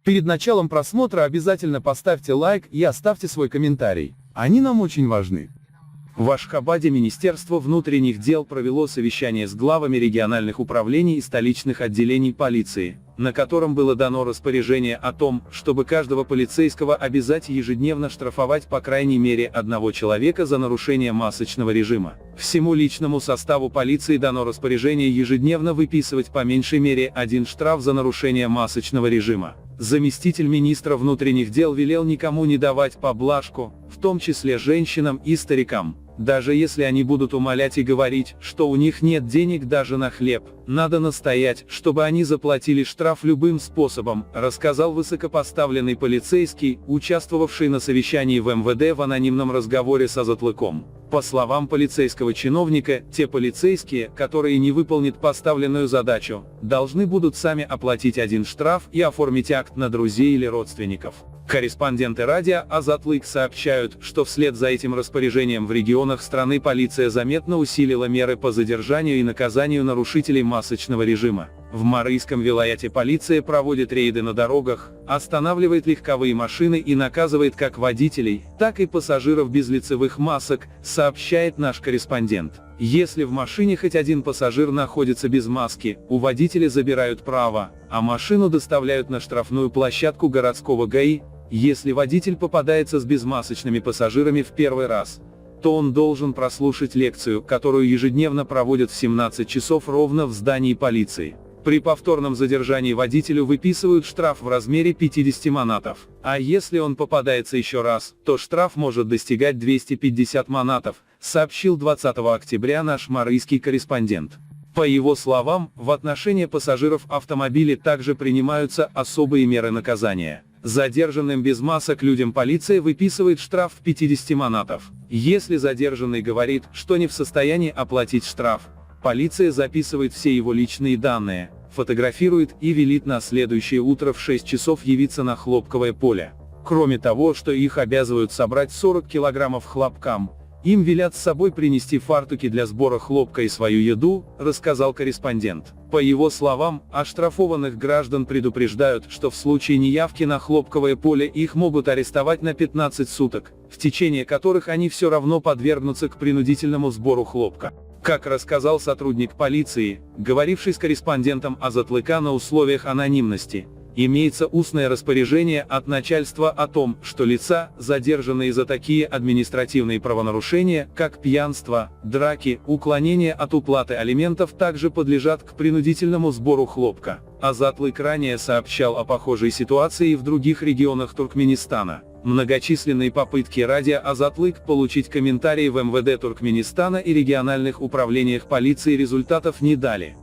Перед началом просмотра обязательно поставьте лайк и оставьте свой комментарий. Они нам очень важны. В Ашхабаде Министерство внутренних дел провело совещание с главами региональных управлений и столичных отделений полиции, на котором было дано распоряжение о том, чтобы каждого полицейского обязать ежедневно штрафовать по крайней мере одного человека за нарушение масочного режима. Всему личному составу полиции дано распоряжение ежедневно выписывать по меньшей мере один штраф за нарушение масочного режима. Заместитель министра внутренних дел велел никому не давать поблажку, в том числе женщинам и старикам. Даже если они будут умолять и говорить, что у них нет денег даже на хлеб, надо настоять, чтобы они заплатили штраф любым способом, рассказал высокопоставленный полицейский, участвовавший на совещании в МВД в анонимном разговоре с Азатлыком. По словам полицейского чиновника, те полицейские, которые не выполнят поставленную задачу, должны будут сами оплатить один штраф и оформить акт на друзей или родственников. Корреспонденты радио Азатлык сообщают, что вслед за этим распоряжением в регионах страны полиция заметно усилила меры по задержанию и наказанию нарушителей масочного режима. В Марийском вилаяте полиция проводит рейды на дорогах, останавливает легковые машины и наказывает как водителей, так и пассажиров без лицевых масок, сообщает наш корреспондент. Если в машине хоть один пассажир находится без маски, у водителя забирают право, а машину доставляют на штрафную площадку городского ГАИ. Если водитель попадается с безмасочными пассажирами в первый раз, то он должен прослушать лекцию, которую ежедневно проводят в 17 часов ровно в здании полиции. При повторном задержании водителю выписывают штраф в размере 50 манатов. А если он попадается еще раз, то штраф может достигать 250 манатов, сообщил 20 октября наш марийский корреспондент. По его словам, в отношении пассажиров автомобиля также принимаются особые меры наказания. Задержанным без масок людям полиция выписывает штраф в 50 манатов. Если задержанный говорит, что не в состоянии оплатить штраф, полиция записывает все его личные данные, фотографирует и велит на следующее утро в 6 часов явиться на хлопковое поле. Кроме того, что их обязывают собрать 40 килограммов хлопкам, им велят с собой принести фартуки для сбора хлопка и свою еду, рассказал корреспондент. По его словам, оштрафованных граждан предупреждают, что в случае неявки на хлопковое поле их могут арестовать на 15 суток, в течение которых они все равно подвергнутся к принудительному сбору хлопка. Как рассказал сотрудник полиции, говоривший с корреспондентом Азатлыка на условиях анонимности, имеется устное распоряжение от начальства о том, что лица, задержанные за такие административные правонарушения, как пьянство, драки, уклонение от уплаты алиментов, также подлежат к принудительному сбору хлопка. Азатлык ранее сообщал о похожей ситуации в других регионах Туркменистана. Многочисленные попытки радио Азатлык получить комментарии в МВД Туркменистана и региональных управлениях полиции результатов не дали.